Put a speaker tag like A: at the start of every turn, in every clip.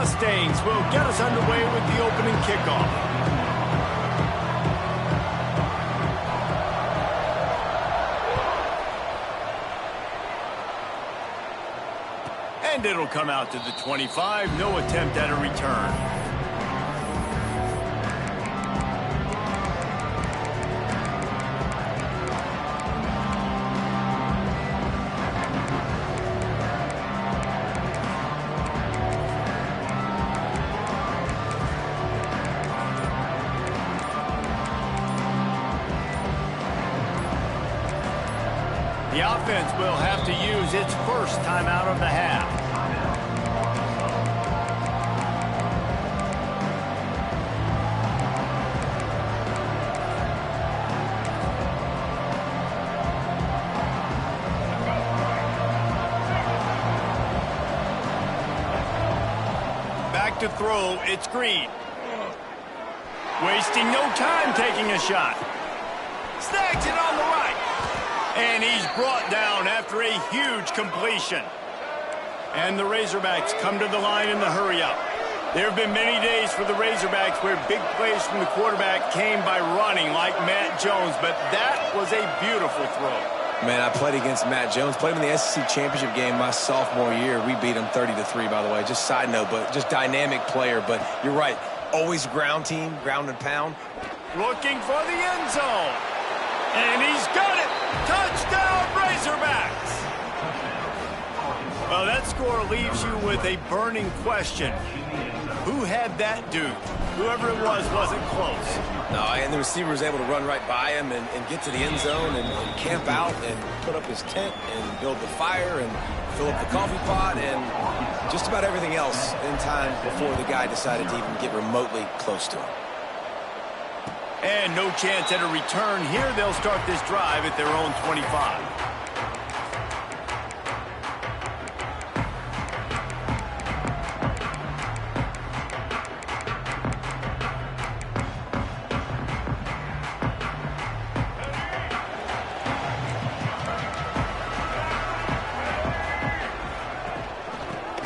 A: Mustangs will get us underway with the opening kickoff. And it'll come out to the 25. No attempt at a return. The offense will have to use its first timeout of the half. Back to throw, it's Green. Wasting no time taking a shot. Snags it on the right. And he's brought down after a huge completion. And the Razorbacks come to the line in the hurry-up. There have been many days for the Razorbacks where big plays from the quarterback came by running like Matt Jones, but that was a beautiful throw.
B: Man, I played against Matt Jones. Played him in the SEC championship game my sophomore year. We beat him 30-3, by the way. Just side note, but just dynamic player. But you're right, always ground team, ground and pound.
A: Looking for the end zone. And he's got it. Touchdown, Razorbacks! Well, that score leaves you with a burning question. Who had that dude? Whoever it was wasn't close.
B: No, and the receiver was able to run right by him and get to the end zone and camp out and put up his tent and build the fire and fill up the coffee pot and just about everything else in time before the guy decided to even get remotely close to him.
A: And no chance at a return here. They'll start this drive at their own 25.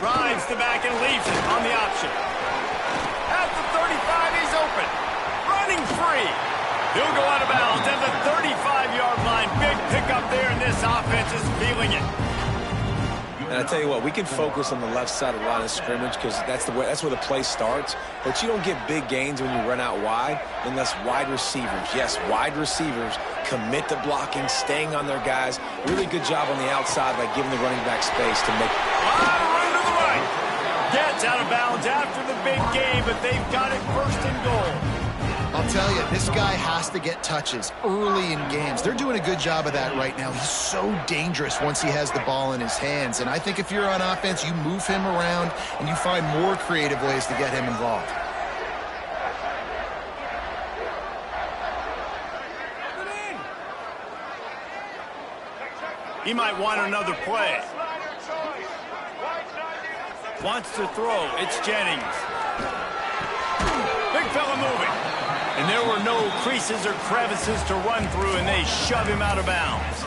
A: Drives the back and leaves it on the option. At the 35, he's open. Running free. He'll go out of bounds at the 35-yard line. Big pickup there, and this offense is feeling it.
B: And I tell you what, we can focus on the left side of the line of scrimmage because that's where the play starts. But you don't get big gains when you run out wide unless wide receivers, yes, wide receivers, commit to blocking, staying on their guys. Really good job on the outside by giving the running back space to make.
A: Run to the right. Gets out of bounds after the big game, but they've got it first and goal.
C: I'll tell you, this guy has to get touches early in games. They're doing a good job of that right now. He's so dangerous once he has the ball in his hands. And I think if you're on offense, you move him around and you find more creative ways to get him involved.
A: He might want another play. Wants to throw. It's Jennings. Big fella moving. And there were no creases or crevices to run through, and they shove him out of bounds.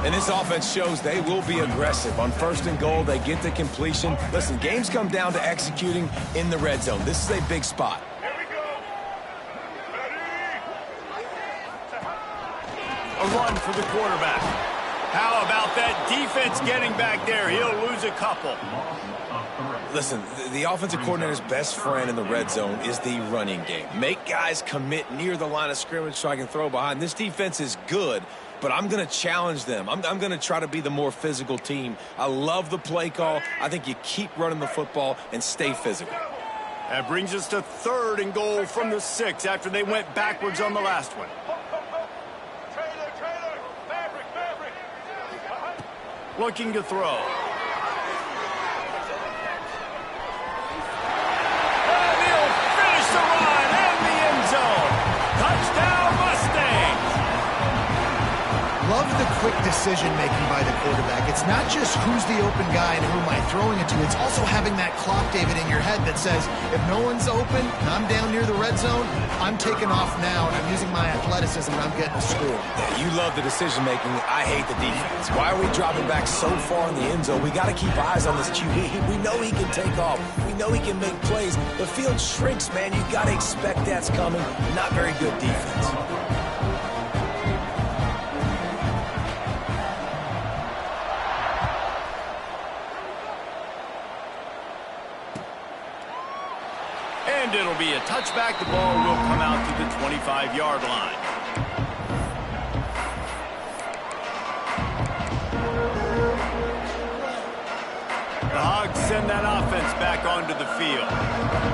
B: And this offense shows they will be aggressive. On first and goal, they get the completion. Listen, games come down to executing in the red zone. This is a big spot.
A: A run for the quarterback. How about that defense getting back there? He'll lose a couple.
B: Listen, the offensive coordinator's best friend in the red zone is the running game. Make guys commit near the line of scrimmage so I can throw behind. This defense is good, but I'm going to challenge them. I'm going to try to be the more physical team. I love the play call. I think you keep running the football and stay physical.
A: That brings us to third and goal from the 6 after they went backwards on the last one. Looking to throw. And he'll finish the run and the end zone. Touchdown, Mustangs.
C: love the quick decision-making by the quarterback. It's not just who's the open guy and who am I throwing it to. It's also having that clock, David, in your head that says, if no one's open and I'm down near the red zone, I'm taking off now, and I'm using my athleticism, and I'm getting a score.
B: Yeah, you love the decision-making. I hate the defense. Why are we dropping back so far in the end zone? We got to keep eyes on this QB. We know he can take off. We know he can make plays. The field shrinks, man. You got to expect that's coming. Not very good defense.
A: And it'll be a touchback. The ball will come out to the 25-yard line. The Hogs send that offense back onto the field.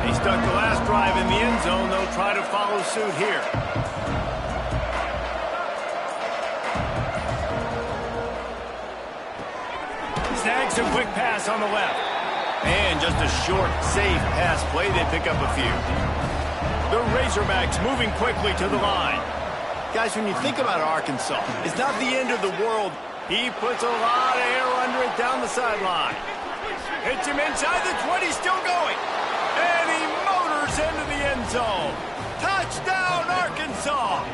A: They stuck the last drive in the end zone. They'll try to follow suit here. Snags a quick pass on the left. And just a short, safe pass play. They pick up a few. The Razorbacks moving quickly to the line. Guys, when you think about Arkansas, it's not the end of the world. He puts a lot of air under it down the sideline. Hits him inside the 20, still going. And he motors into the end zone. Touchdown, Arkansas!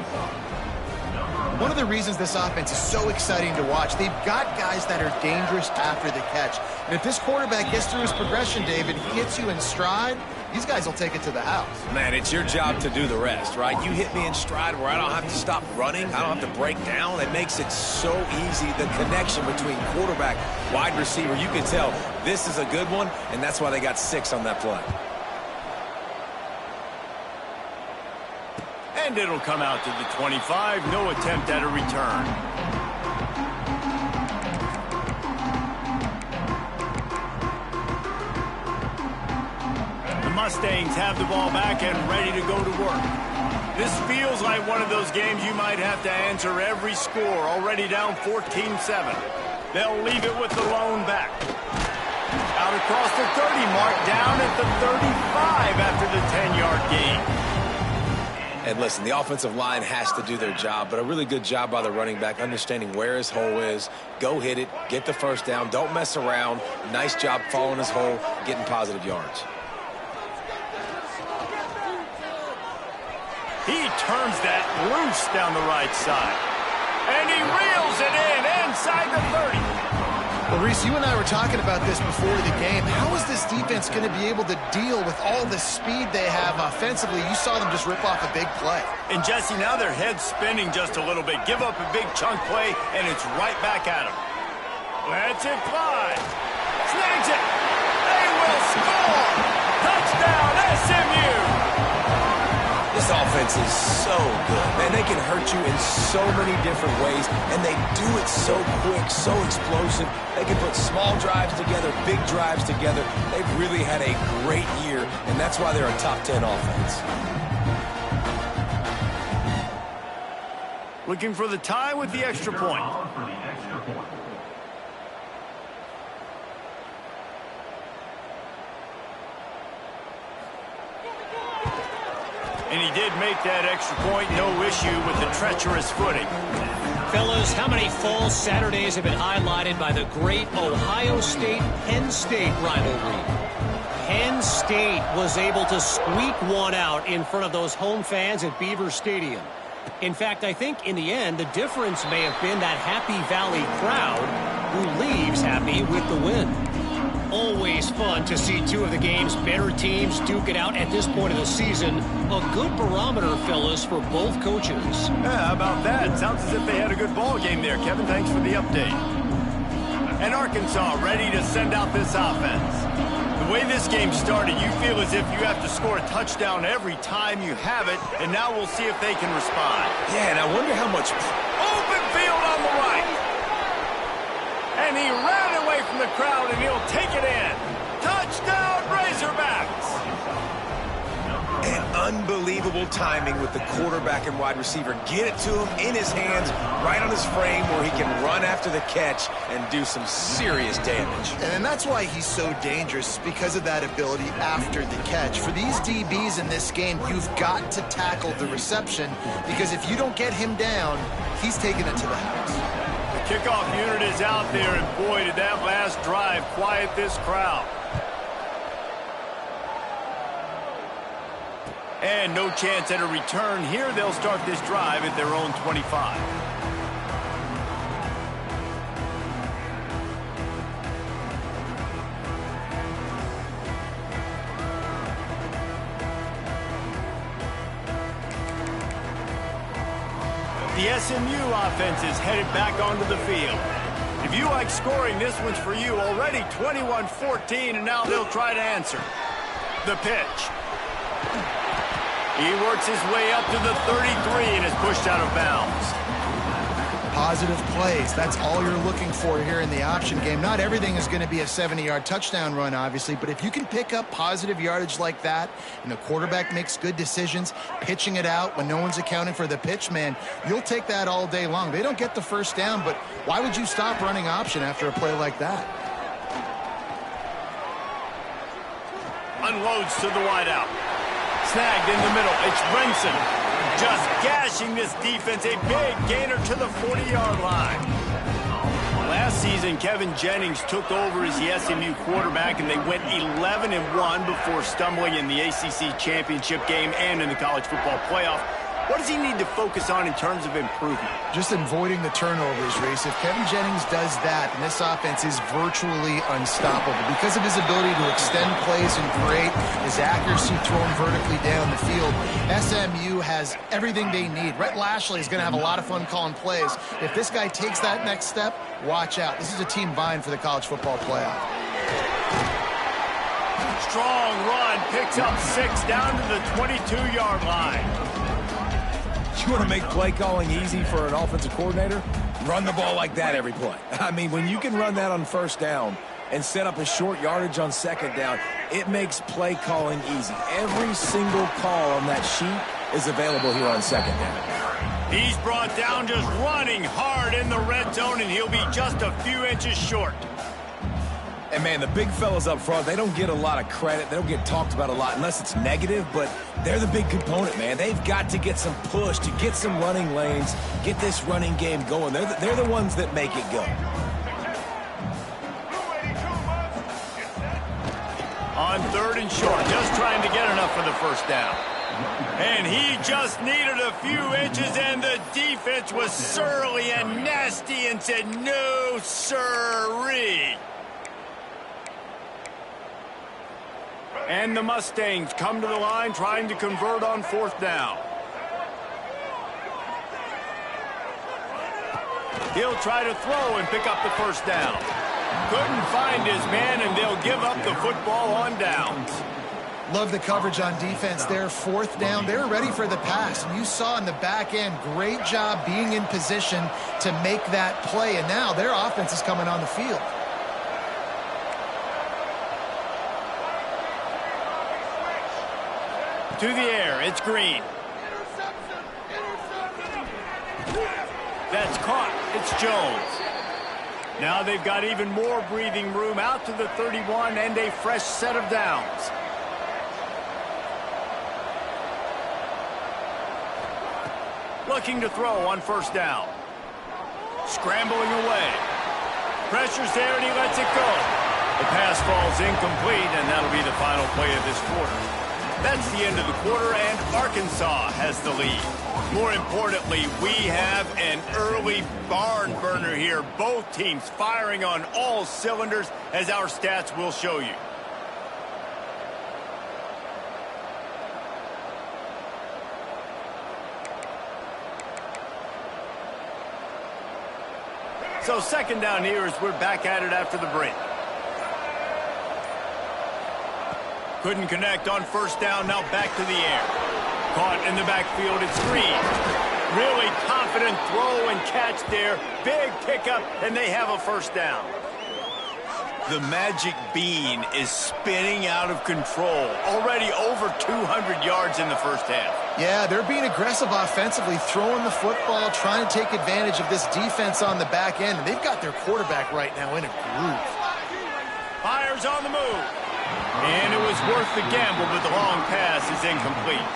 C: One of the reasons this offense is so exciting to watch, they've got guys that are dangerous after the catch. And if this quarterback gets through his progression, David, he hits you in stride, these guys will take it to the house.
B: Man, it's your job to do the rest, right? You hit me in stride where I don't have to stop running. I don't have to break down. It makes it so easy. The connection between quarterback, wide receiver, you can tell this is a good one, and that's why they got 6 on that play.
A: And it'll come out to the 25. No attempt at a return. The Mustangs have the ball back and ready to go to work. This feels like one of those games you might have to answer every score. Already down 14-7. They'll leave it with the lone back. Out across the 30 mark, down at the 35 after the 10-yard gain.
B: And listen, the offensive line has to do their job, but a really good job by the running back, understanding where his hole is. Go hit it, get the first down, don't mess around. Nice job following his hole, getting positive yards.
A: He turns that loose down the right side. And he reels it in inside the 30.
C: Well, Reese, you and I were talking about this before the game. How is this defense going to be able to deal with all the speed they have offensively? You saw them just rip off a big play.
A: And, Jesse, now their head's spinning just a little bit. Give up a big chunk play, and it's right back at them. Lets it fly. Snags it. They will score. Touchdown, SMU.
B: This offense is so good. Man, they can hurt you in so many different ways, and they do it so quick, so explosive. They can put small drives together, big drives together. They've really had a great year, and that's why they're a top 10 offense.
A: Looking for the tie with the extra point. And he did make that extra point. No issue with the treacherous footing.
D: Fellas, how many fall Saturdays have been highlighted by the great Ohio State-Penn State rivalry? Penn State was able to squeak one out in front of those home fans at Beaver Stadium. In fact, I think in the end, the difference may have been that Happy Valley crowd who leaves happy with the win. Always fun to see two of the game's better teams duke it out at this point of the season. A good barometer, fellas, for both coaches.
A: Yeah, how about that? Sounds as if they had a good ball game there, Kevin. Thanks for the update. And Arkansas ready to send out this offense. The way this game started, you feel as if you have to score a touchdown every time you have it, and now we'll see if they can respond.
B: Yeah, and I wonder how much...
A: Open field on the right. And he ran away from the crowd, and he'll take it in. Touchdown, Razorbacks!
B: An unbelievable timing with the quarterback and wide receiver. Get it to him in his hands, right on his frame where he can run after the catch and do some serious damage.
C: And that's why he's so dangerous, because of that ability after the catch. For these DBs in this game, you've got to tackle the reception, because if you don't get him down, he's taking it to the house.
A: The kickoff unit is out there, and boy, did that last drive quiet this crowd. And no chance at a return here. They'll start this drive at their own 25. The SMU offense is headed back onto the field. If you like scoring, this one's for you. Already 21-14, and now they'll try to answer. The pitch. He works his way up to the 33 and is pushed out of bounds.
C: Positive plays, that's all you're looking for here in the option game. Not everything is going to be a 70-yard touchdown run, obviously, but if you can pick up positive yardage like that, and the quarterback makes good decisions, pitching it out when no one's accounting for the pitch, man, you'll take that all day long. They don't get the first down, but why would you stop running option after a play like that?
A: Unloads to the wideout. Snagged in the middle. It's Brinson. Just gashing this defense. A big gainer to the 40-yard line. Last season, Kevin Jennings took over as the SMU quarterback, and they went 11-1 before stumbling in the ACC championship game and in the college football playoff. What does he need to focus on in terms of improvement?
C: Just avoiding the turnovers, Reese. If Kevin Jennings does that, and this offense is virtually unstoppable because of his ability to extend plays and create his accuracy thrown vertically down the field. SMU has everything they need. Rhett Lashley is going to have a lot of fun calling plays. If this guy takes that next step, watch out. This is a team vying for the college football playoff.
A: Strong run, picks up 6 down to the 22-yard line.
B: You want to make play calling easy for an offensive coordinator? Run the ball like that every play. I mean, when you can run that on first down and set up a short yardage on second down, it makes play calling easy. Every single call on that sheet is available here on second down.
A: He's brought down just running hard in the red zone, and he'll be just a few inches short.
B: And, man, the big fellas up front, they don't get a lot of credit. They don't get talked about a lot unless it's negative, but they're the big component, man. They've got to get some push, to get some running lanes, get this running game going. They're the ones that make it go.
A: On 3rd and short, just trying to get enough for the first down. And he just needed a few inches, and the defense was surly and nasty and said, no, sirree. And the Mustangs come to the line trying to convert on 4th down. He'll try to throw and pick up the first down. Couldn't find his man, and they'll give up the football on downs.
C: Love the coverage on defense there. 4th down, they're ready for the pass. And you saw in the back end, great job being in position to make that play. And now their offense is coming on the field.
A: To the air, it's Green. That's caught. It's Jones. Now they've got even more breathing room out to the 31 and a fresh set of downs. Looking to throw on 1st down. Scrambling away. Pressure's there, and he lets it go. The pass falls incomplete, and that'll be the final play of this quarter. That's the end of the quarter, and Arkansas has the lead. More importantly, we have an early barn burner here. Both teams firing on all cylinders, as our stats will show you. So 2nd down here as we're back at it after the break. Couldn't connect on 1st down, now back to the air. Caught in the backfield, it's Green. Really confident throw and catch there. Big pickup, and they have a 1st down. The magic bean is spinning out of control. Already over 200 yards in the first half.
C: Yeah, they're being aggressive offensively, throwing the football, trying to take advantage of this defense on the back end. And they've got their quarterback right now in a groove.
A: Fires on the move. And it was worth the gamble, but the long pass is incomplete.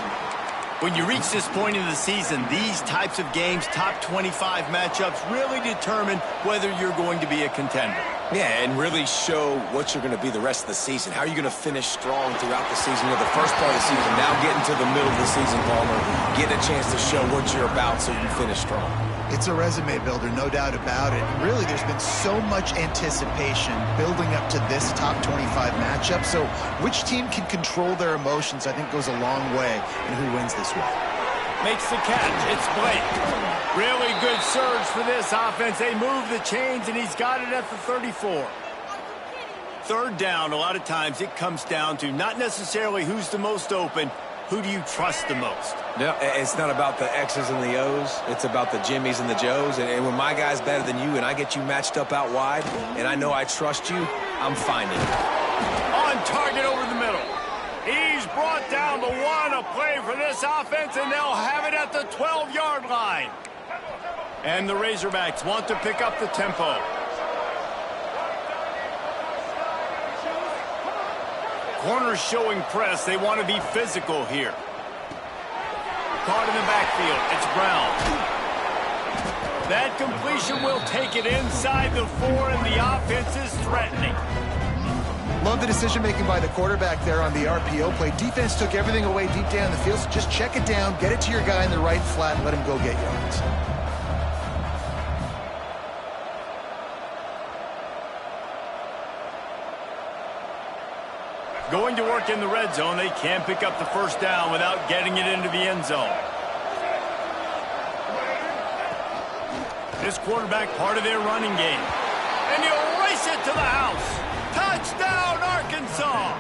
A: When you reach this point in the season, these types of games, top 25 matchups, really determine whether you're going to be a contender.
B: Yeah, and really show what you're going to be the rest of the season. How are you going to finish strong throughout the season? You know, the first part of the season, now getting to the middle of the season, Palmer, getting a chance to show what you're about so you can finish strong.
C: It's a resume builder, no doubt about it. Really, there's been so much anticipation building up to this top 25 matchup. So which team can control their emotions, I think, goes a long way in who wins this one.
A: Makes the catch. It's Blake. Really good surge for this offense. They move the chains, and he's got it at the 34. Third down, a lot of times it comes down to not necessarily who's the most open, who do you trust the most?
B: No, it's not about the X's and the O's. It's about the Jimmies and the Joes. And when my guy's better than you and I get you matched up out wide and I know I trust you, I'm finding it.
A: On target over the middle. He's brought down the one, a play for this offense, and they'll have it at the 12-yard line. And the Razorbacks want to pick up the tempo. Corners showing press. They want to be physical here. Caught in the backfield. It's Brown. That completion will take it inside the 4, and the offense is threatening.
C: Love the decision-making by the quarterback there on the RPO play. Defense took everything away deep down the field, so just check it down, get it to your guy in the right flat, and let him go get yards.
A: Going to work in the red zone. They can't pick up the first down without getting it into the end zone. This quarterback, part of their running game. And he'll race it to the house. Touchdown, Arkansas!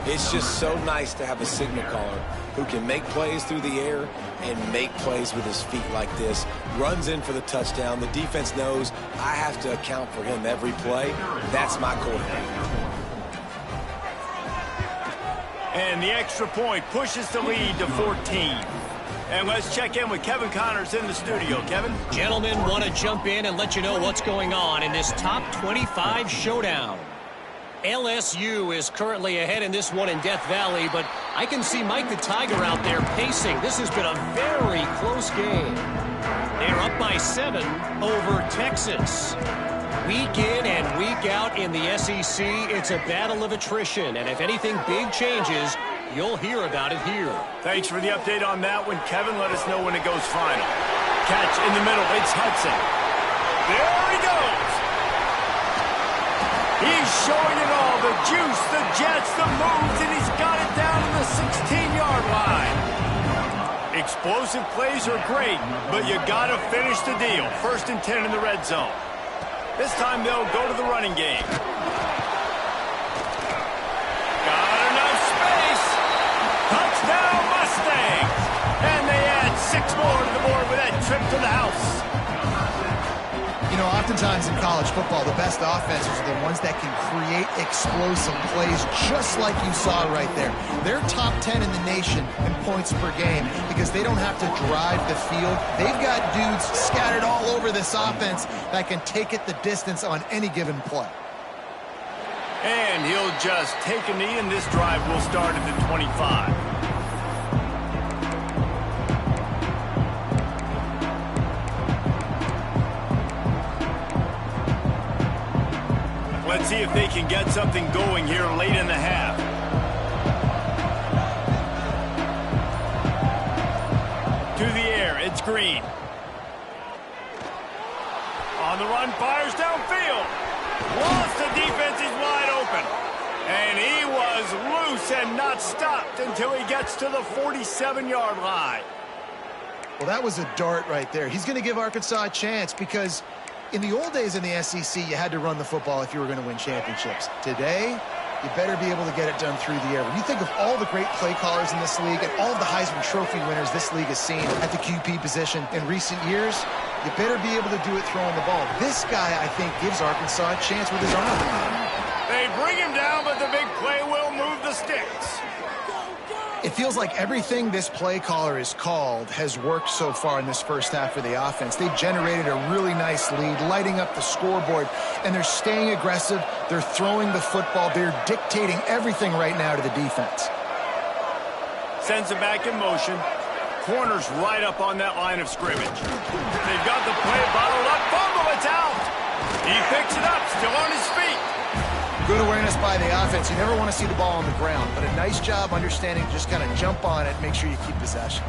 B: It's just so nice to have a signal caller who can make plays through the air and make plays with his feet like this. Runs in for the touchdown. The defense knows I have to account for him every play. That's my quarterback.
A: And the extra point pushes the lead to 14. And let's check in with Kevin Connors in the studio. Kevin?
D: Gentlemen, want to jump in and let you know what's going on in this top 25 showdown. LSU is currently ahead in this one in Death Valley, but I can see Mike the Tiger out there pacing. This has been a very close game. They're up by 7 over Texas. Week in and week out in the SEC, it's a battle of attrition, and if anything big changes, you'll hear about it here.
A: Thanks for the update on that one, Kevin. Let us know when it goes final. Catch in the middle. It's Hudson. There he goes. He's showing it all. The juice, the jets, the moves, and he's got it down to the 16-yard line. Explosive plays are great, but you got to finish the deal. 1st and 10 in the red zone. This time they'll go to the running game. Got enough space. Touchdown Mustangs. And they add 6 more to the board with that trip to the house.
C: You know, oftentimes in college football, the best offenses are the ones that can create explosive plays just like you saw right there. They're top 10 in the nation in points per game because they don't have to drive the field. They've got dudes scattered all over this offense that can take it the distance on any given play.
A: And he'll just take a knee, and this drive will start at the 25. Let's see if they can get something going here late in the half. To the air, it's Green. On the run, fires downfield. Lost the defense, he's wide open. And he was loose and not stopped until he gets to the 47-yard line.
C: Well, that was a dart right there. He's going to give Arkansas a chance because in the old days in the SEC, you had to run the football if you were going to win championships. Today, you better be able to get it done through the air. When you think of all the great play callers in this league and all of the Heisman Trophy winners this league has seen at the QB position in recent years, you better be able to do it throwing the ball. This guy, I think, gives Arkansas a chance with his arm.
A: They bring him down, but the big play will move the sticks.
C: It feels like everything this play caller has called has worked so far in this first half for the offense. They've generated a really nice lead, lighting up the scoreboard, and they're staying aggressive. They're throwing the football. They're dictating everything right now to the defense.
A: Sends it back in motion. Corners right up on that line of scrimmage. They've got the play bottled up. Fumble, it's out. He picks it up, still on his feet.
C: Good awareness by the offense. You never want to see the ball on the ground, but a nice job understanding to just kind of jump on it and make sure you keep possession.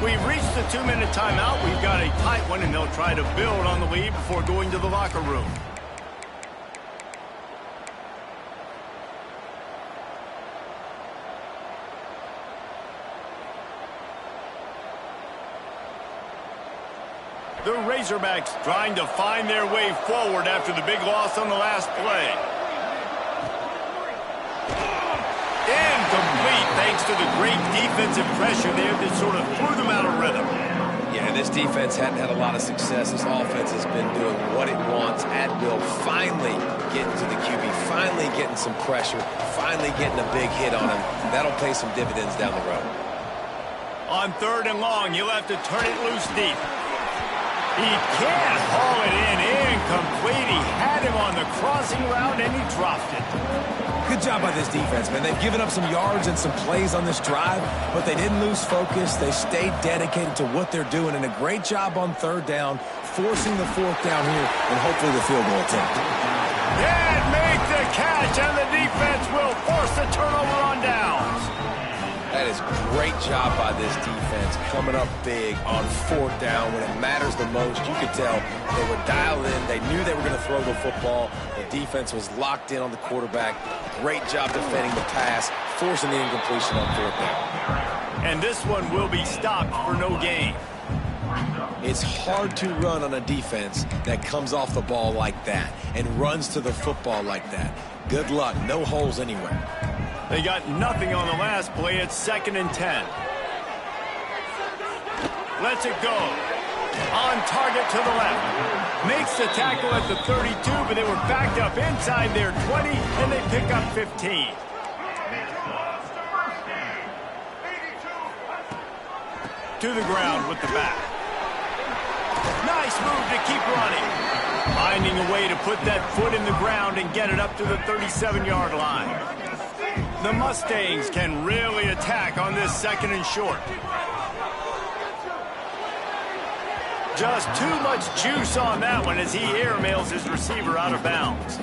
A: We've reached the 2-minute timeout. We've got a tight one, and they'll try to build on the lead before going to the locker room. The Razorbacks trying to find their way forward after the big loss on the last play. Incomplete thanks to the great defensive pressure there that sort of threw them out of rhythm.
B: Yeah, this defense hadn't had a lot of success. This offense has been doing what it wants at will. Finally getting to the QB, finally getting some pressure, finally getting a big hit on him. That'll pay some dividends down the road.
A: On 3rd and long, you'll have to turn it loose deep. He can't haul it in. Incomplete. He had him on the crossing route, and he dropped it.
B: Good job by this defense, man. They've given up some yards and some plays on this drive, but they didn't lose focus. They stayed dedicated to what they're doing, and a great job on 3rd down, forcing the 4th down here, and hopefully the field goal attempt.
A: Can't make the catch, and the defense will force the turnover on downs.
B: That is great job by this defense, coming up big on 4th down when it matters the most. You could tell they were dialed in. They knew they were going to throw the football. The defense was locked in on the quarterback. Great job defending the pass, forcing the incompletion on 4th down.
A: And this one will be stopped for no gain.
B: It's hard to run on a defense that comes off the ball like that and runs to the football like that. Good luck. No holes anywhere.
A: They got nothing on the last play. It's 2nd and 10. Lets it go. On target to the left. Makes the tackle at the 32, but they were backed up inside their 20, and they pick up 15. To the ground with the back. Nice move to keep running. Finding a way to put that foot in the ground and get it up to the 37-yard line. The Mustangs can really attack on this 2nd and short. Just too much juice on that one as he airmails his receiver out of bounds.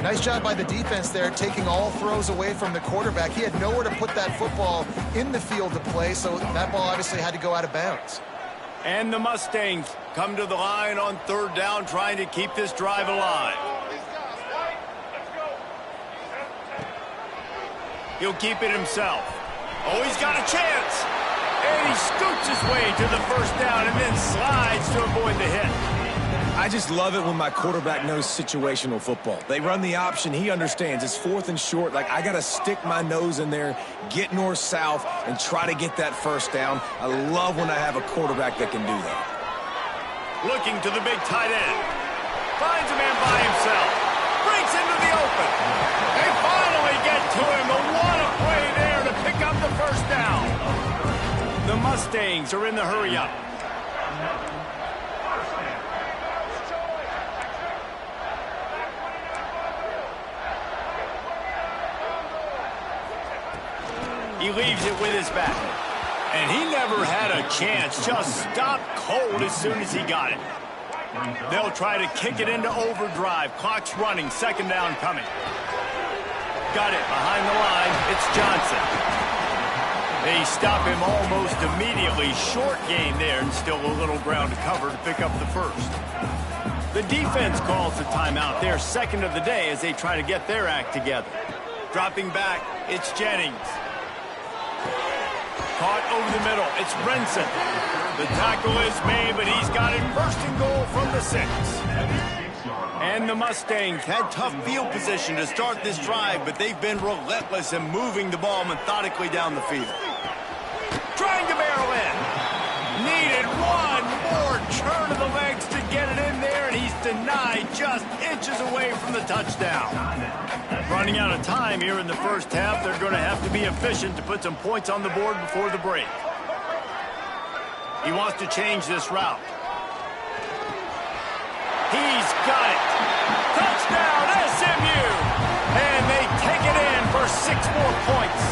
C: Nice job by the defense there, taking all throws away from the quarterback. He had nowhere to put that football in the field to play, so that ball obviously had to go out of bounds.
A: And the Mustangs come to the line on 3rd down, trying to keep this drive alive. He'll keep it himself. Oh, he's got a chance. And he scoots his way to the 1st down and then slides to avoid the hit.
B: I just love it when my quarterback knows situational football. They run the option. He understands. It's 4th and short. Like, I got to stick my nose in there, get north-south, and try to get that 1st down. I love when I have a quarterback that can do that.
A: Looking to the big tight end. Finds a man by himself. Breaks into the open. They finally get to him. But what a play there to pick up the 1st down. The Mustangs are in the hurry-up. He leaves it with his back. And he never had a chance. Just stopped cold as soon as he got it. They'll try to kick it into overdrive. Clock's running. 2nd down coming. Got it behind the line. It's Johnson. They stop him almost immediately. Short gain there and still a little ground to cover to pick up the 1st. The defense calls the timeout. Their 2nd of the day as they try to get their act together. Dropping back, it's Jennings. Caught over the middle. It's Brinson. The tackle is made, but he's got it 1st and goal from the 6. And the Mustangs had tough field position to start this drive, but they've been relentless in moving the ball methodically down the field. Trying to barrel in. Needed one inches away from the touchdown. Running out of time here in the first half, they're going to have to be efficient to put some points on the board before the break. He wants to change this route. He's got it. Touchdown, SMU! And they take it in for 6 more points.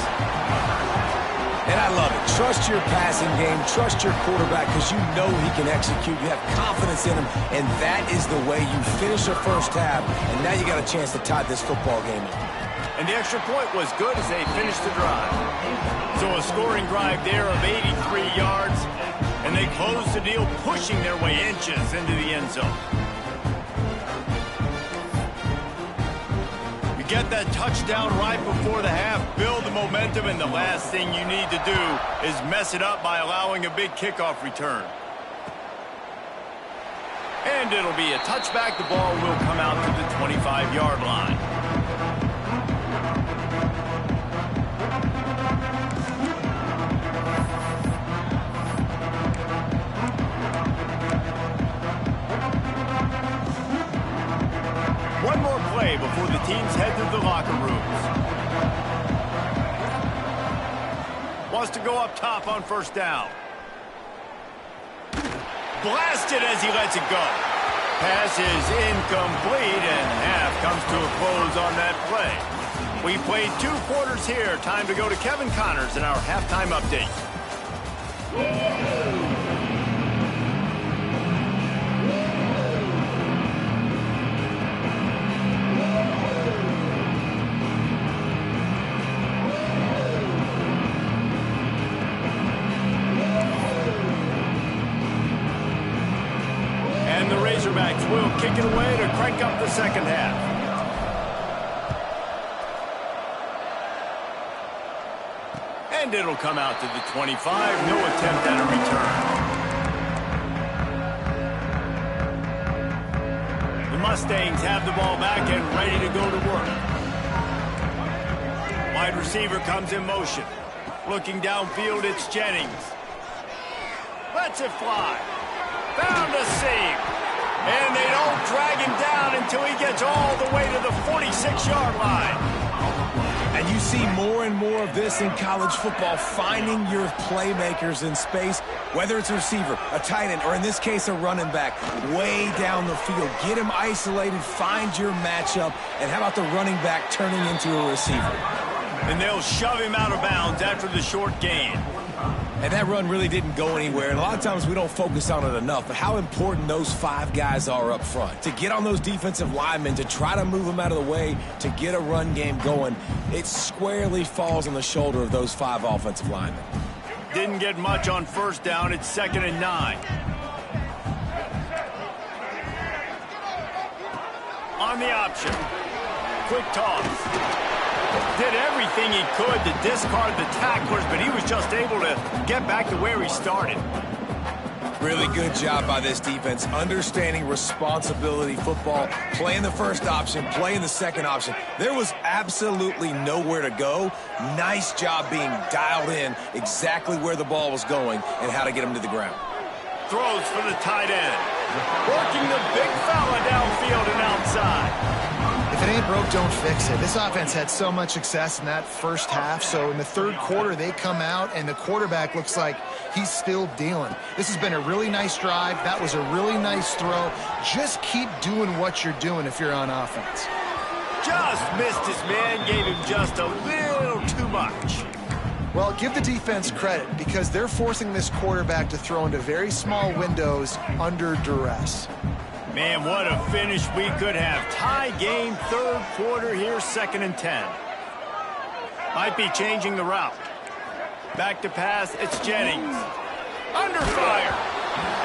B: And I love it. Trust your passing game. Trust your quarterback because you know he can execute. You have confidence in him, and that is the way you finish the first half. And now you got a chance to tie this football game up.
A: And the extra point was good as they finished the drive. So a scoring drive there of 83 yards, and they closed the deal, pushing their way inches into the end zone. Get that touchdown right before the half, build the momentum, and the last thing you need to do is mess it up by allowing a big kickoff return. And it'll be a touchback. The ball will come out to the 25-yard line. One more play before the teams head to the locker rooms. Wants to go up top on first down. Blasted as he lets it go. Pass is incomplete, and half comes to a close on that play. We played 2 quarters here. Time to go to Kevin Connors in our halftime update. And the Razorbacks will kick it away to crank up the second half. And it'll come out to the 25. No attempt at a return. The Mustangs have the ball back and ready to go to work. Wide receiver comes in motion. Looking downfield, it's Jennings. Lets it fly. Found a seam. And they don't drag him down until he gets all the way to the 46-yard line.
B: And you see more and more of this in college football, finding your playmakers in space, whether it's a receiver, a tight end, or in this case a running back, way down the field. Get him isolated, find your matchup, and how about the running back turning into a receiver?
A: And they'll shove him out of bounds after the short gain.
B: And that run really didn't go anywhere, and a lot of times we don't focus on it enough, but how important those 5 guys are up front. To get on those defensive linemen, to try to move them out of the way, to get a run game going, it squarely falls on the shoulder of those 5 offensive linemen.
A: Didn't get much on first down. It's 2nd and 9. On the option. Quick toss. Did everything he could to discard the tacklers, but he was just able to get back to where he started.
B: Really good job by this defense, understanding responsibility football, playing the first option, playing the second option. There was absolutely nowhere to go. Nice job being dialed in exactly where the ball was going and how to get him to the ground.
A: Throws for the tight end. Working the big fella downfield and outside.
C: If it ain't broke, don't fix it. This offense had so much success in that first half, so in the third quarter they come out and the quarterback looks like he's still dealing. This has been a really nice drive. That was a really nice throw. Just keep doing what you're doing if you're on offense.
A: Just missed his man, gave him just a little too much.
C: Well, give the defense credit because they're forcing this quarterback to throw into very small windows under duress.
A: Man, what a finish we could have. Tie game, third quarter here, 2nd and 10. Might be changing the route. Back to pass, it's Jennings. Under fire.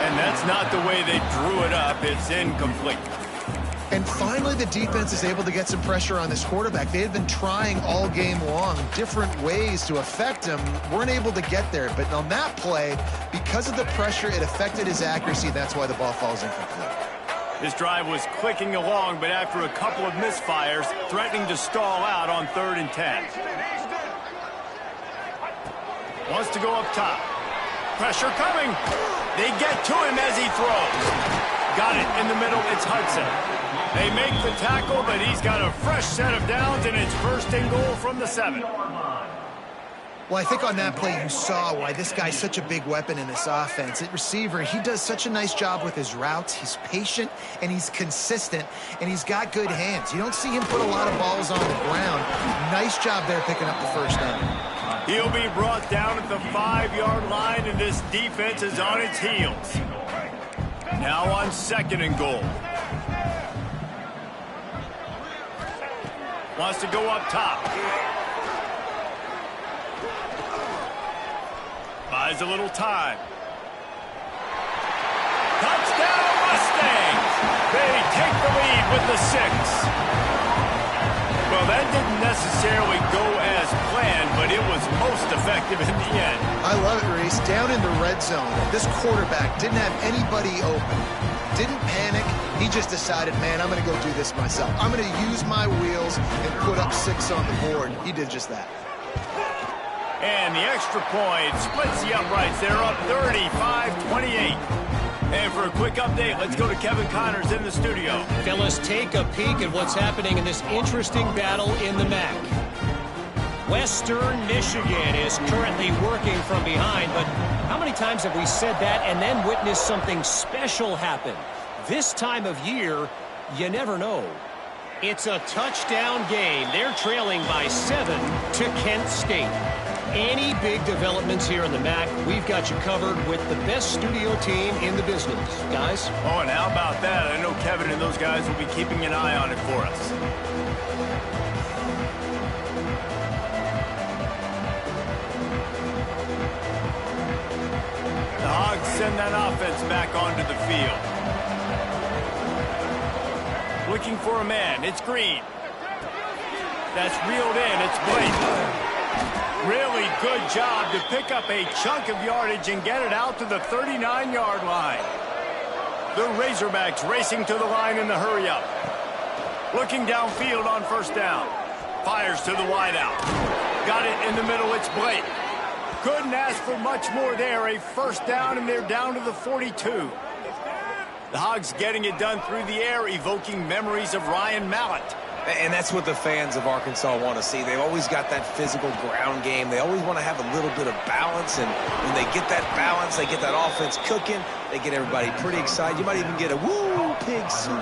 A: And that's not the way they drew it up. It's incomplete.
C: And finally, the defense is able to get some pressure on this quarterback. They had been trying all game long different ways to affect him. Weren't able to get there. But on that play, because of the pressure, it affected his accuracy. That's why the ball falls incomplete.
A: This drive was clicking along, but after a couple of misfires, threatening to stall out on 3rd and 10. Wants to go up top. Pressure coming. They get to him as he throws. Got it in the middle. It's Hudson. They make the tackle, but he's got a fresh set of downs, and it's first and goal from the 7.
C: Well, I think on that play you saw why this guy's such a big weapon in this offense. At receiver, he does such a nice job with his routes. He's patient, and he's consistent, and he's got good hands. You don't see him put a lot of balls on the ground. Nice job there picking up the first down.
A: He'll be brought down at the 5-yard line, and this defense is on its heels. Now on second and goal. Wants to go up top. Buys a little time. Touchdown Mustangs! They take the lead with the 6. Well, that didn't necessarily go as planned, but it was most effective in the end.
C: I love it, Reese. Down in the red zone, this quarterback didn't have anybody open. Didn't panic. He just decided, man, I'm going to go do this myself. I'm going to use my wheels and put up 6 on the board. He did just that.
A: And the extra point splits the uprights. They're up 35-28. And for a quick update, let's go to Kevin Connors in the studio.
D: Fellas, take a peek at what's happening in this interesting battle in the MAC. Western Michigan is currently working from behind, but how many times have we said that and then witnessed something special happen? This time of year, you never know. It's a touchdown game. They're trailing by 7 to Kent State. Any big developments here in the MAC, we've got you covered with the best studio team in the business. Guys?
A: Oh, and how about that? I know Kevin and those guys will be keeping an eye on it for us. The Hogs send that offense back onto the field. Looking for a man. It's Green. That's reeled in. It's Blake. Really good job to pick up a chunk of yardage and get it out to the 39-yard line. The Razorbacks racing to the line in the hurry-up. Looking downfield on first down. Fires to the wideout. Got it in the middle. It's Blake. Couldn't ask for much more there. A first down, and they're down to the 42. The Hogs getting it done through the air, evoking memories of Ryan Mallett.
B: And that's what the fans of Arkansas want to see. They've always got that physical ground game. They always want to have a little bit of balance. And when they get that balance, they get that offense cooking. They get everybody pretty excited. You might even get a woo, Pig City.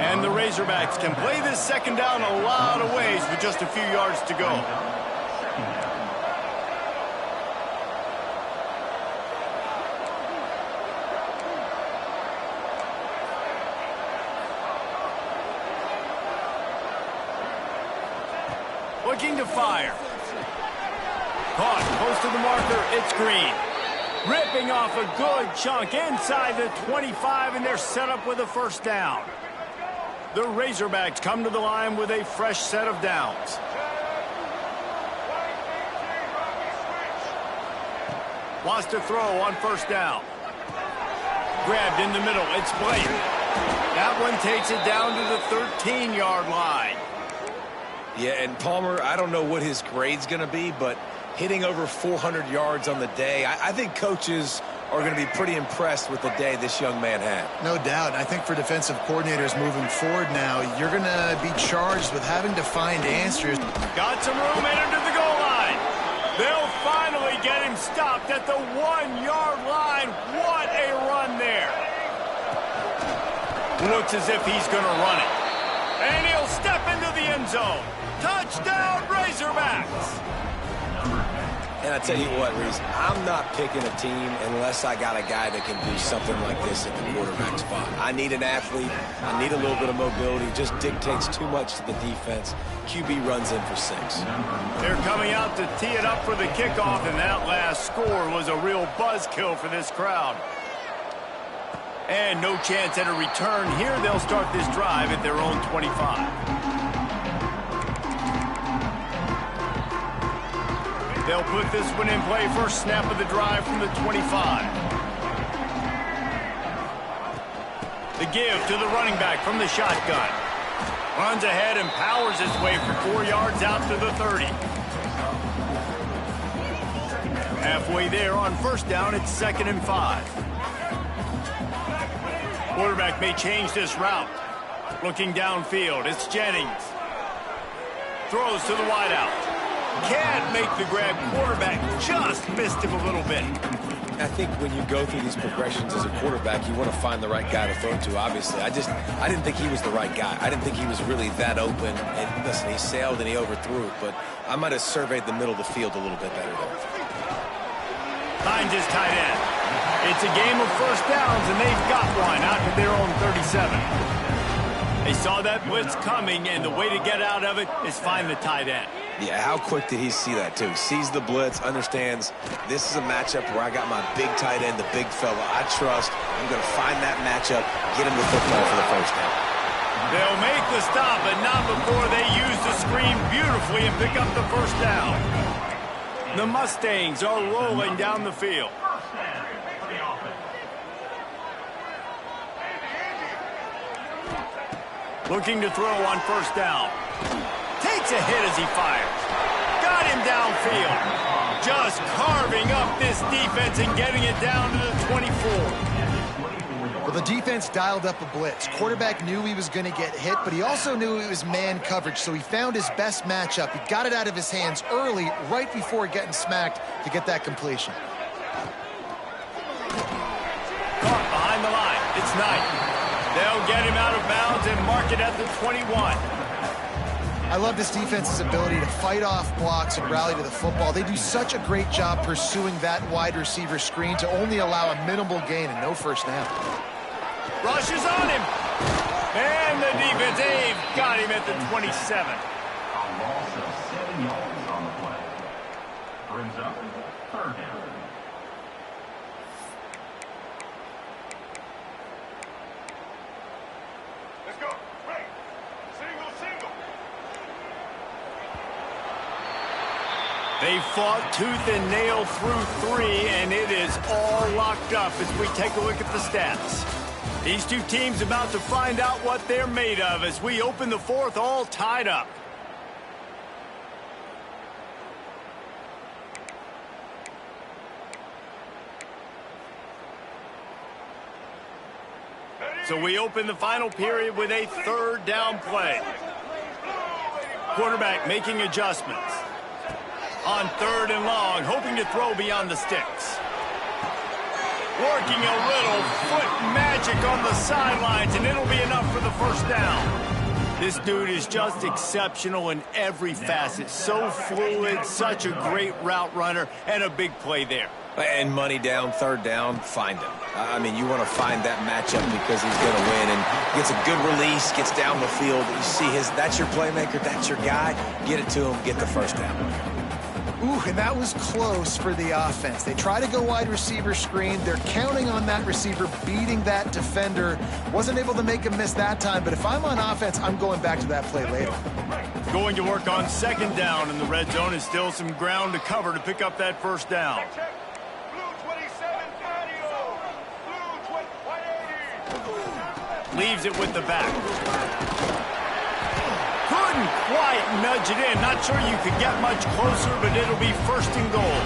A: And the Razorbacks can play this second down a lot of ways with just a few yards to go. Looking to fire. Caught close to the marker. It's Green. Ripping off a good chunk inside the 25, and they're set up with a first down. The Razorbacks come to the line with a fresh set of downs. Wants to throw on first down. Grabbed in the middle. It's Blake. That one takes it down to the 13-yard line.
B: Yeah, and Palmer, I don't know what his grade's going to be, but hitting over 400 yards on the day, I think coaches are going to be pretty impressed with the day this young man had.
C: No doubt. I think for defensive coordinators moving forward now, you're going to be charged with having to find answers.
A: Got some room in under the goal line. They'll finally get him stopped at the 1-yard line. What a run there. Looks as if he's going to run it. And he'll step into the end zone. Touchdown, Razorbacks!
B: And I tell you what, Reese, I'm not picking a team unless I got a guy that can do something like this at the quarterback spot. I need an athlete. I need a little bit of mobility. It just dictates too much to the defense. QB runs in for 6.
A: They're coming out to tee it up for the kickoff, and that last score was a real buzzkill for this crowd. And no chance at a return here. They'll start this drive at their own 25. They'll put this one in play. First snap of the drive from the 25. The give to the running back from the shotgun. Runs ahead and powers his way for 4 yards out to the 30. Halfway there on first down, it's 2nd and 5. Quarterback may change this route. Looking downfield, it's Jennings. Throws to the wideout. Can't make the grab. Quarterback just missed him a little bit.
B: I think when you go through these progressions as a quarterback, you want to find the right guy to throw to, obviously. I didn't think he was the right guy. I didn't think he was really that open. And listen, he sailed and he overthrew it, but I might have surveyed the middle of the field a little bit better there.
A: Finds his tight end. It's a game of first downs, and they've got one out to their own 37. They saw that blitz coming, and the way to get out of it is find the tight end.
B: Yeah, how quick did he see that, too? Sees the blitz, understands this is a matchup where I got my big tight end, the big fella I trust. I'm going to find that matchup, get him the football for the first down.
A: They'll make the stop, but not before they use the screen beautifully and pick up the first down. The Mustangs are rolling down the field. Looking to throw on first down. Takes a hit as he fires. Got him downfield. Just carving up this defense and getting it down to the 24.
C: Well, the defense dialed up a blitz. Quarterback knew he was going to get hit, but he also knew it was man coverage, so he found his best matchup. He got it out of his hands early, right before getting smacked to get that completion.
A: Caught behind the line. It's Knight. They'll get him out of bounds and mark it at the 21.
C: I love this defense's ability to fight off blocks and rally to the football. They do such a great job pursuing that wide receiver screen to only allow a minimal gain and no first down.
A: Rushes on him. And the defense, they've got him at the 27.
E: A loss of 7 yards on the play. Brings up third down.
F: Let's go. Right. Single, single.
A: They fought tooth and nail through 3, and it is all locked up as we take a look at the stats. These two teams about to find out what they're made of as we open the fourth, all tied up. So we open the final period with a third down play. Quarterback making adjustments. On third and long, hoping to throw beyond the sticks. Working a little foot magic on the sidelines, and it'll be enough for the first down. This dude is just exceptional in every facet. So fluid, such a great route runner, and a big play there.
B: And money down, third down, find him. I mean, you want to find that matchup because he's going to win. And gets a good release, gets down the field. You see that's your playmaker, that's your guy. Get it to him, get the first down.
C: Ooh, and that was close for the offense. They try to go wide receiver screen. They're counting on that receiver beating that defender. Wasn't able to make him miss that time, but if I'm on offense, I'm going back to that play later.
A: Going to work on second down in the red zone, and still some ground to cover to pick up that first down.
F: Blue 27, Patio. Blue 180.
A: Leaves it with the back. Couldn't quite nudge it in. Not sure you could get much closer, but it'll be first and goal.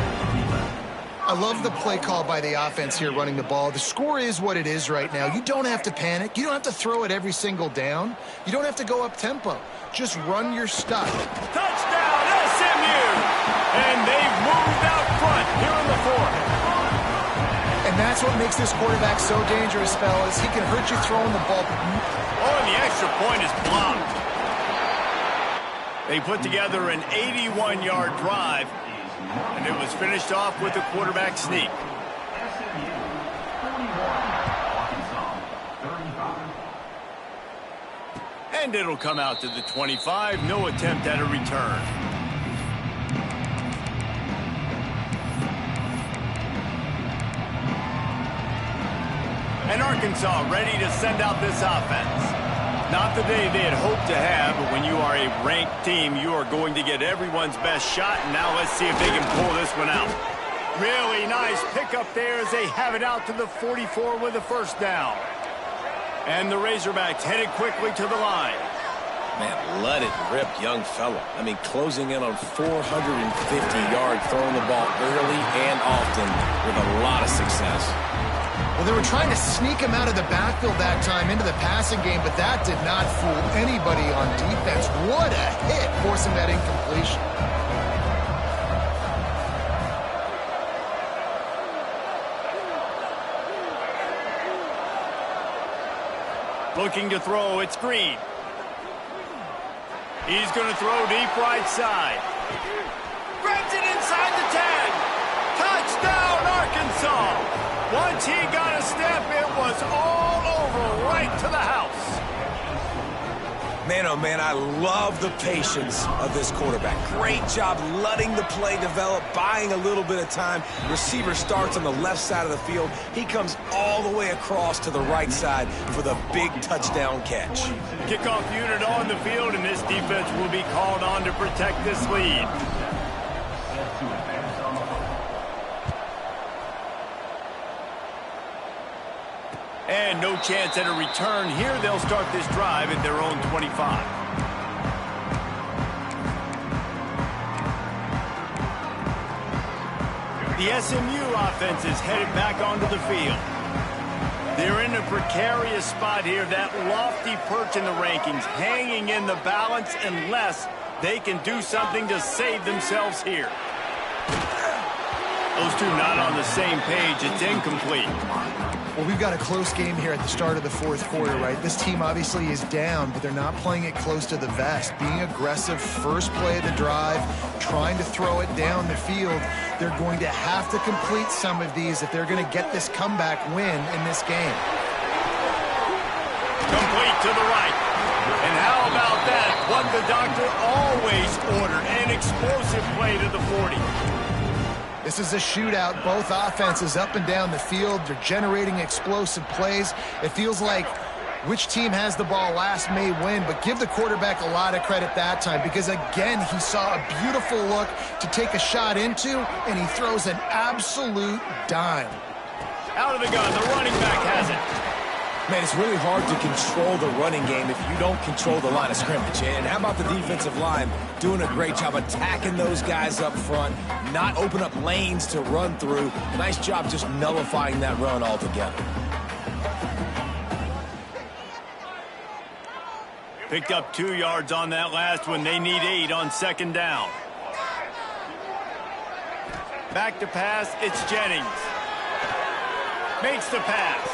C: I love the play call by the offense here running the ball. The score is what it is right now. You don't have to panic. You don't have to throw it every single down. You don't have to go up tempo. Just run your stuff.
A: Touchdown, SMU! And they've moved out front here in the fourth.
C: And that's what makes this quarterback so dangerous, fellas. He can hurt you throwing the ball.
A: Oh, and the extra point is blocked. They put together an 81-yard drive, and it was finished off with a quarterback sneak. And it'll come out to the 25. No attempt at a return. And Arkansas ready to send out this offense. Not the day they had hoped to have, but when you are a ranked team, you are going to get everyone's best shot. And now let's see if they can pull this one out. Really nice pickup there as they have it out to the 44 with a first down. And the Razorbacks headed quickly to the line.
B: Man, let it rip, young fella. I mean, closing in on 450 yards, throwing the ball early and often with a lot of success.
C: Well, They were trying to sneak him out of the backfield that time into the passing game, but that did not fool anybody on defense. What a hit, forcing that incompletion.
A: Looking to throw, it's Green. He's going to throw deep right side. Grabs it inside the 10. Touchdown, Arkansas. Once he got a step, it was all over, right to the house.
B: Man, oh man, I love the patience of this quarterback. Great job letting the play develop, buying a little bit of time. Receiver starts on the left side of the field. He comes all the way across to the right side for the big touchdown catch.
A: Kickoff unit on the field, and this defense will be called on to protect this lead. And no chance at a return here. They'll start this drive at their own 25. The SMU offense is headed back onto the field. They're in a precarious spot here, that lofty perch in the rankings, hanging in the balance unless they can do something to save themselves here. Those two not on the same page. It's incomplete.
C: Well, we've got a close game here at the start of the fourth quarter, right? This team obviously is down, but they're not playing it close to the vest. Being aggressive, first play of the drive, trying to throw it down the field. They're going to have to complete some of these if they're going to get this comeback win in this game.
A: Complete to the right. And how about that? What the doctor always ordered, an explosive play to the 40.
C: This is a shootout. Both offenses up and down the field. They're generating explosive plays. It feels like which team has the ball last may win, but give the quarterback a lot of credit that time because, again, he saw a beautiful look to take a shot into, and he throws an absolute dime.
A: Out of the gun, the running back has it.
B: Man, it's really hard to control the running game if you don't control the line of scrimmage. And how about the defensive line doing a great job attacking those guys up front, not open up lanes to run through. Nice job just nullifying that run altogether.
A: Picked up 2 yards on that last one. They need 8 on second down. Back to pass, it's Jennings. Makes the pass.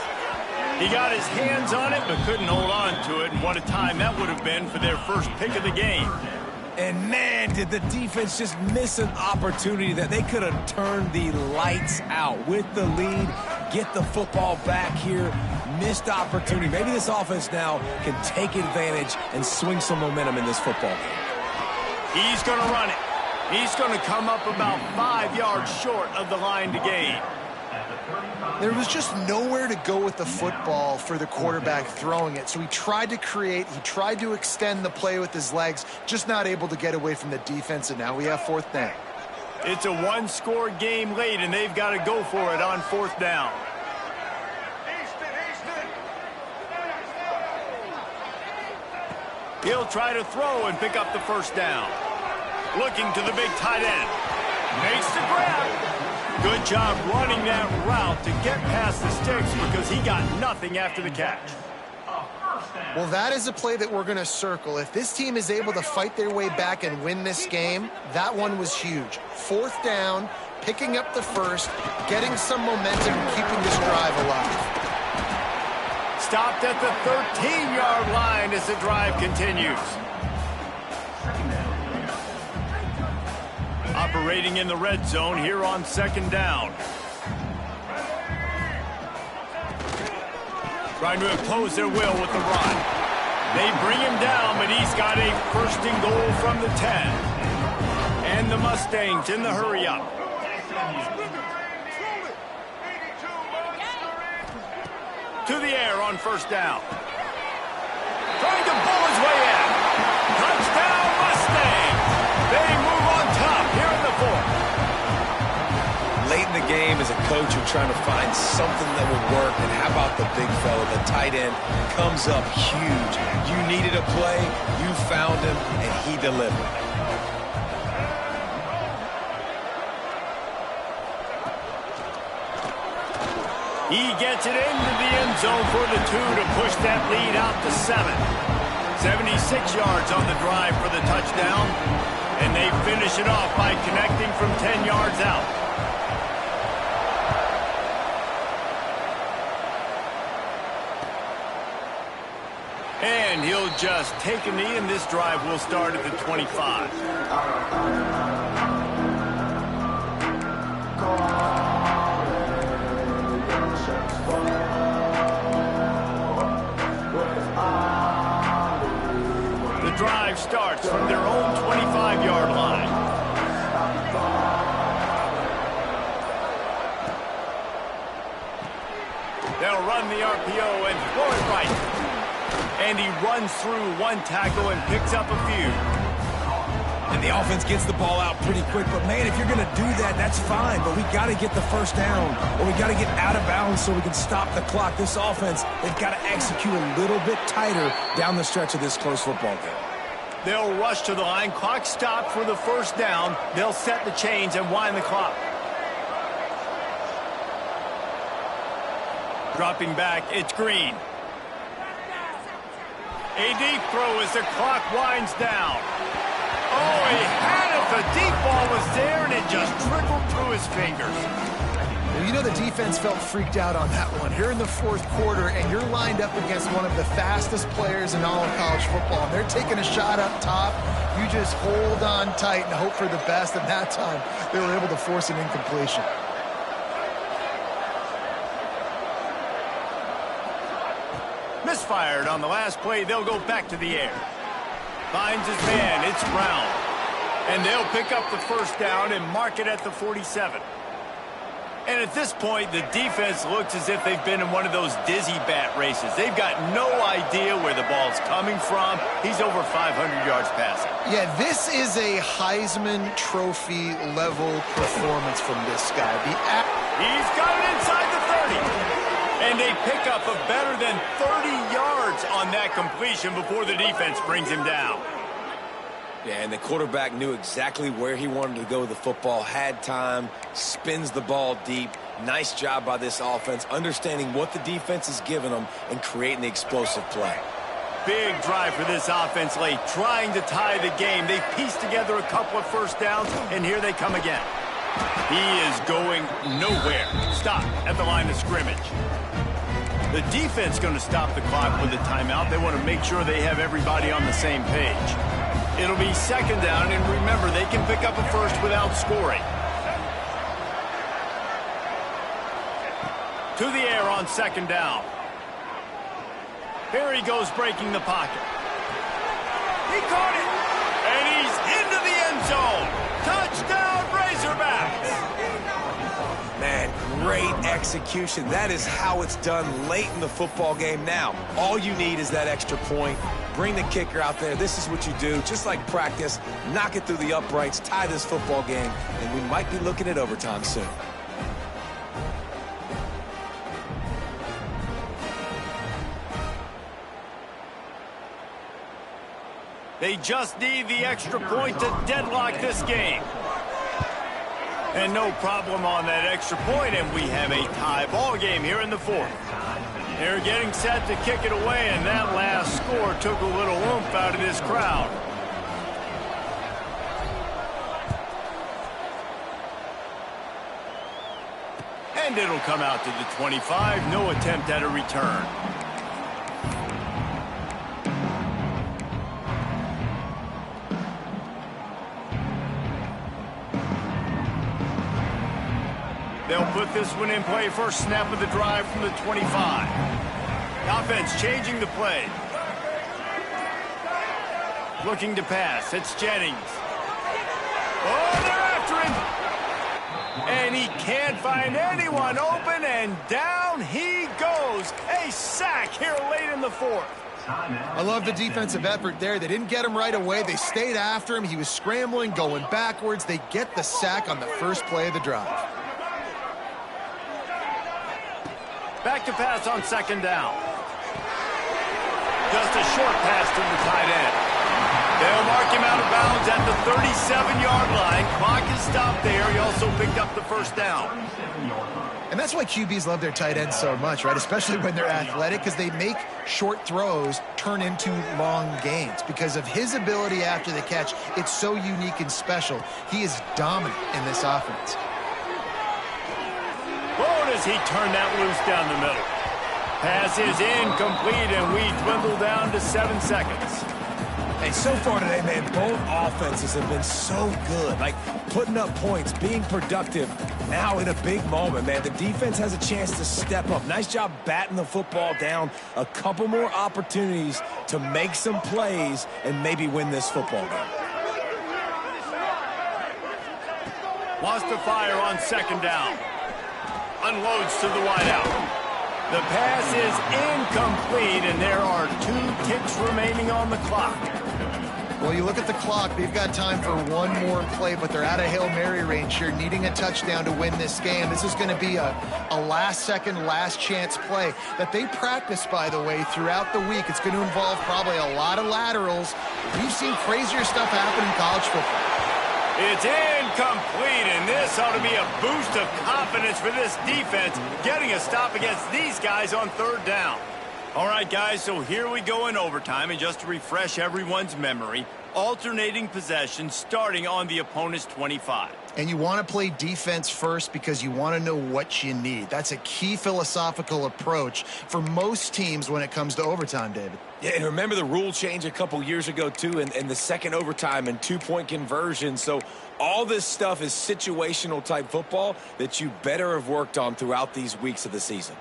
A: He got his hands on it, but couldn't hold on to it. And what a time that would have been for their first pick of the game.
B: And man, did the defense just miss an opportunity that they could have turned the lights out with the lead, get the football back here. Missed opportunity. Maybe this offense now can take advantage and swing some momentum in this football game.
A: He's going to run it. He's going to come up about 5 yards short of the line to gain.
C: There was just nowhere to go with the football for the quarterback throwing it. So he tried to create, he tried to extend the play with his legs, just not able to get away from the defense, and now we have fourth down.
A: It's a one-score game late, and they've got to go for it on fourth down. He'll try to throw and pick up the first down. Looking to the big tight end. Makes the grab. Good job running that route to get past the sticks because he got nothing after the catch.
C: Well, that is a play that we're going to circle. If this team is able to fight their way back and win this game, that one was huge. Fourth down, picking up the first, getting some momentum, keeping this drive alive.
A: Stopped at the 13-yard line as the drive continues. Operating in the red zone here on second down. Trying to impose their will with the run. They bring him down, but he's got a first and goal from the 10. And the Mustangs in the hurry-up. To the air on first down. Trying to pull his way in. Touchdown, Mustangs. They move on top here in the fourth.
B: Late in the game, as a coach, you're trying to find something that will work. And how about the big fella, the tight end, comes up huge. You needed a play, you found him, and he delivered.
A: He gets it into the end zone for the 2 to push that lead out to 7. 76 yards on the drive for the touchdown, and they finish it off by connecting from 10 yards out. And he'll just take a knee, and this drive will start at the 25. The drive starts from their own 25-yard line. They'll run the RPO and throw it right. And he runs through one tackle and picks up a few.
B: And the offense gets the ball out pretty quick. But, man, if you're going to do that, that's fine. But we got to get the first down, or we got to get out of bounds so we can stop the clock. This offense, they've got to execute a little bit tighter down the stretch of this close football game.
A: They'll rush to the line. Clock stopped for the first down. They'll set the chains and wind the clock. Dropping back, it's Green. A deep throw as the clock winds down. Oh, he had it. The deep ball was there, and it just trickled through his fingers.
C: Well, you know the defense felt freaked out on that one. You're in the fourth quarter, and you're lined up against one of the fastest players in all of college football. And they're taking a shot up top. You just hold on tight and hope for the best. And that time, they were able to force an incompletion.
A: Misfired on the last play. They'll go back to the air. Finds his man. It's Brown. And they'll pick up the first down and mark it at the 47. And at this point, the defense looks as if they've been in one of those dizzy bat races. They've got no idea where the ball's coming from. He's over 500 yards passing.
C: Yeah, this is a Heisman Trophy level performance from this guy.
A: He's got it inside the 30. And they pick up a better than 30 yards on that completion before the defense brings him down.
B: Yeah, and the quarterback knew exactly where he wanted to go with the football, had time, spins the ball deep. Nice job by this offense, understanding what the defense is giving them and creating the explosive play.
A: Big drive for this offense late, trying to tie the game. They pieced together a couple of first downs, and here they come again. He is going nowhere. Stop at the line of scrimmage. The defense going to stop the clock with a timeout. They want to make sure they have everybody on the same page. It'll be second down, and remember, they can pick up a first without scoring. To the air on second down. Here he goes breaking the pocket. He caught it, and he's into the end zone. Touchdown, Razorbacks.
B: Man, great execution. That is how it's done late in the football game. Now, all you need is that extra point. Bring the kicker out there. This is what you do. Just like practice, knock it through the uprights, tie this football game, and we might be looking at overtime soon.
A: They just need the extra point to deadlock this game. And no problem on that extra point, and we have a tie ball game here in the fourth. They're getting set to kick it away, and that last score took a little oomph out of this crowd. And it'll come out to the 25. No attempt at a return. They'll put this one in play. First snap of the drive from the 25. Offense changing the play. Looking to pass. It's Jennings. Oh, they're after him. And he can't find anyone open, and down he goes. A sack here late in the fourth.
C: I love the defensive effort there. They didn't get him right away. They stayed after him. He was scrambling, going backwards. They get the sack on the first play of the drive.
A: Back to pass on second down. Just a short pass to the tight end. They'll mark him out of bounds at the 37-yard line. Clock is stopped there. He also picked up the first down.
C: And that's why QBs love their tight ends so much, right? Especially when they're athletic, because they make short throws turn into long gains. Because of his ability after the catch, it's so unique and special. He is dominant in this offense.
A: Oh, does he turn that loose down the middle? Pass is incomplete, and we dwindle down to 7 seconds.
B: Hey, so far today, man, both offenses have been so good. Like, putting up points, being productive. Now in a big moment, man, the defense has a chance to step up. Nice job batting the football down. A couple more opportunities to make some plays and maybe win this football game.
A: Wants to fire on 2nd down. Unloads to the wideout. The pass is incomplete, and there are 2 ticks remaining on the clock.
C: Well, you look at the clock, they've got time for one more play, but they're out of Hail Mary range here, needing a touchdown to win this game. This is going to be a last-second, last-chance play that they practice, by the way, throughout the week. It's going to involve probably a lot of laterals. We've seen crazier stuff happen in college football.
A: It's incomplete, and this ought to be a boost of confidence for this defense, getting a stop against these guys on 3rd down. All right, guys, so here we go in overtime, and just to refresh everyone's memory, alternating possession starting on the opponent's 25.
C: And you want to play defense first because you want to know what you need. That's a key philosophical approach for most teams when it comes to overtime, David.
B: Yeah, and remember the rule change a couple years ago, too, and the second overtime and 2-point conversion. So all this stuff is situational type football that you better have worked on throughout these weeks of the season.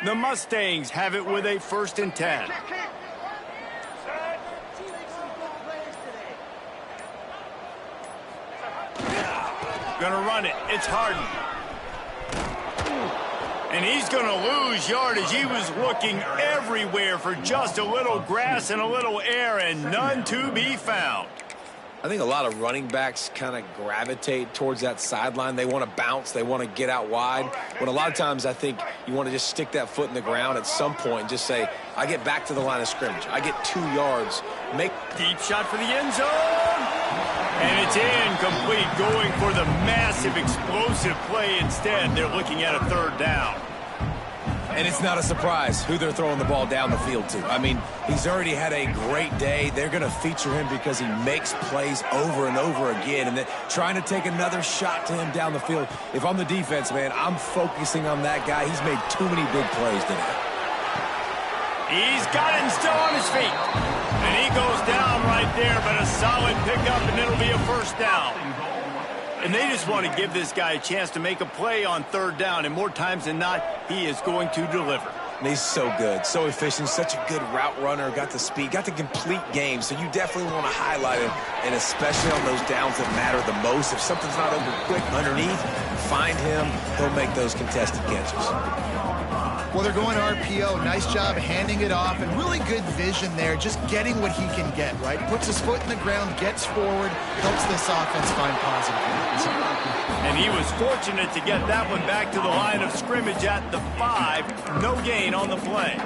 A: The Mustangs have it with a 1st and 10. Gonna run it. It's Harden. And he's gonna lose yardage. He was looking everywhere for just a little grass and a little air, and none to be found.
B: I think a lot of running backs kind of gravitate towards that sideline. They want to bounce. They want to get out wide. When a lot of times I think you want to just stick that foot in the ground at some point and just say, I get back to the line of scrimmage. I get 2 yards. Make
A: Deep shot for the end zone. And it's incomplete, going for the massive explosive play instead. They're looking at a 3rd down.
B: And it's not a surprise who they're throwing the ball down the field to. I mean, he's already had a great day. They're going to feature him because he makes plays over and over again. And then trying to take another shot to him down the field. If I'm the defense, man, I'm focusing on that guy. He's made too many big plays today.
A: He's got it and still on his feet. And he goes down right there, but a solid pickup, and it'll be a 1st down. And they just want to give this guy a chance to make a play on 3rd down, and more times than not, he is going to deliver.
B: And he's so good, so efficient, such a good route runner, got the speed, got the complete game, so you definitely want to highlight him, and especially on those downs that matter the most. If something's not open quick underneath, find him, he'll make those contested catches.
C: Well, they're going RPO. Nice job handing it off, and really good vision there, just getting what he can get, right? Puts his foot in the ground, gets forward, helps this offense find positive points.
A: And he was fortunate to get that one back to the line of scrimmage at the 5. No gain on the play.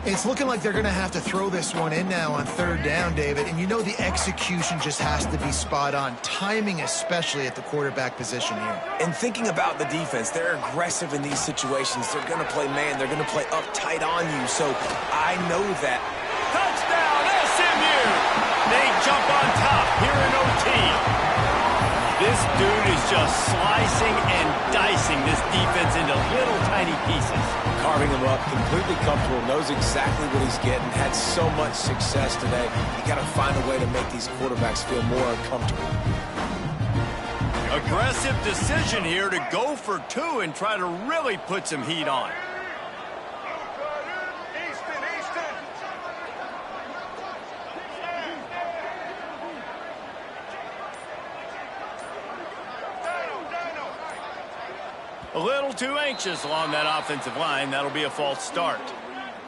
C: It's looking like they're going to have to throw this one in now on 3rd down, David. And you know the execution just has to be spot on. Timing especially at the quarterback position here.
B: And thinking about the defense, they're aggressive in these situations. They're going to play man. They're going to play up tight on you. So I know that.
A: Touchdown, SMU! They jump on top here in OT. This dude is just slicing and dicing this defense into little tiny pieces.
B: Carving him up, completely comfortable, knows exactly what he's getting, had so much success today. You got to find a way to make these quarterbacks feel more uncomfortable.
A: Aggressive decision here to go for 2 and try to really put some heat on. A little too anxious along that offensive line. That'll be a false start.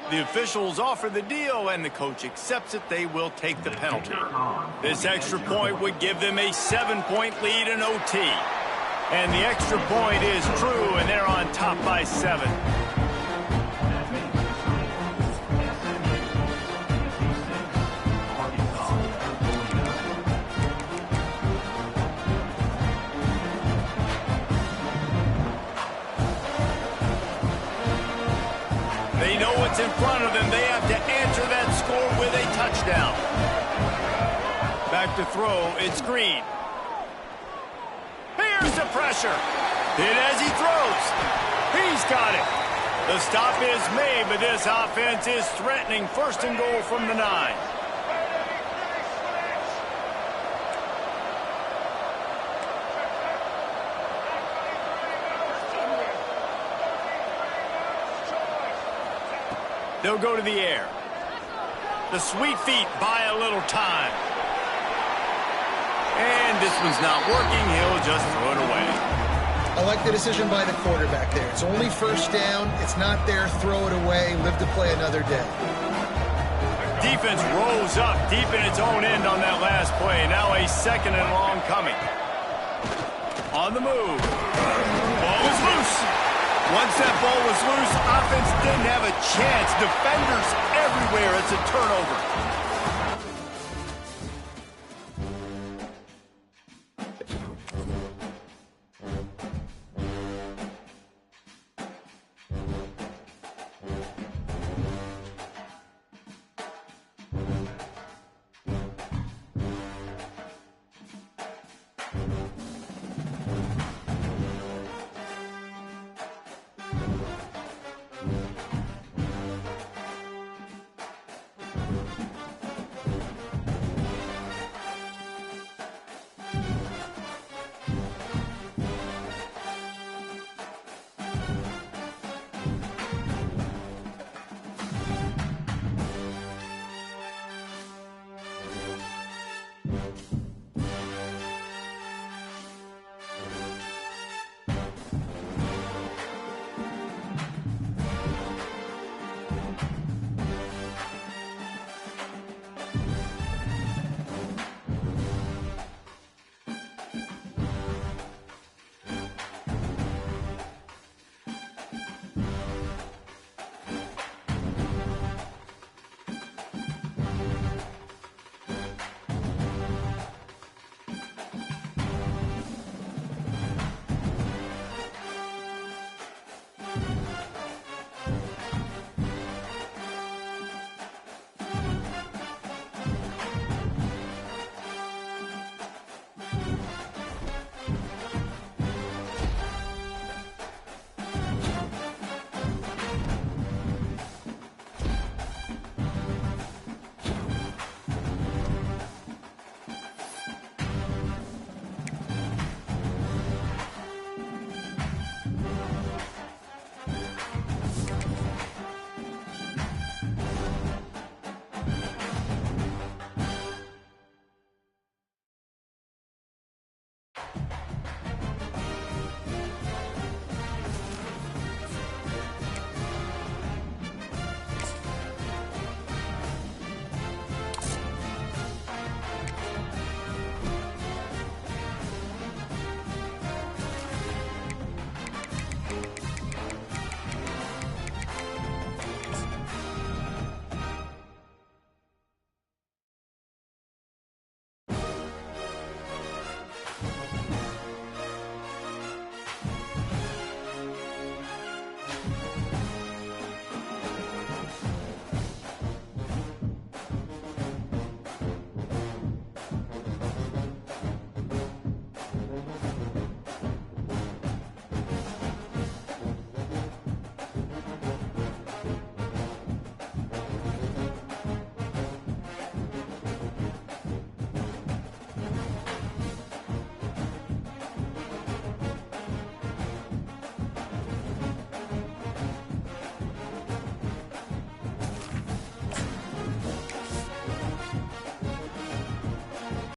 A: The officials offer the deal, and the coach accepts it. They will take the penalty. This extra point would give them a 7-point lead in OT. And the extra point is true, and they're on top by 7. in front of them. They have to answer that score with a touchdown. Back to throw. It's Green. Here's the pressure. Hit as he throws. He's got it. The stop is made, but this offense is threatening. First and goal from the 9. They'll go to the air. The sweet feet buy a little time. And this one's not working. He'll just throw it away.
C: I like the decision by the quarterback there. It's only first down. It's not there. Throw it away. Live to play another day.
A: Defense rolls up deep in its own end on that last play. Now a second and long coming. On the move. Ball was loose. Once that ball was loose, offense didn't have a chance. Defenders everywhere. It's a turnover.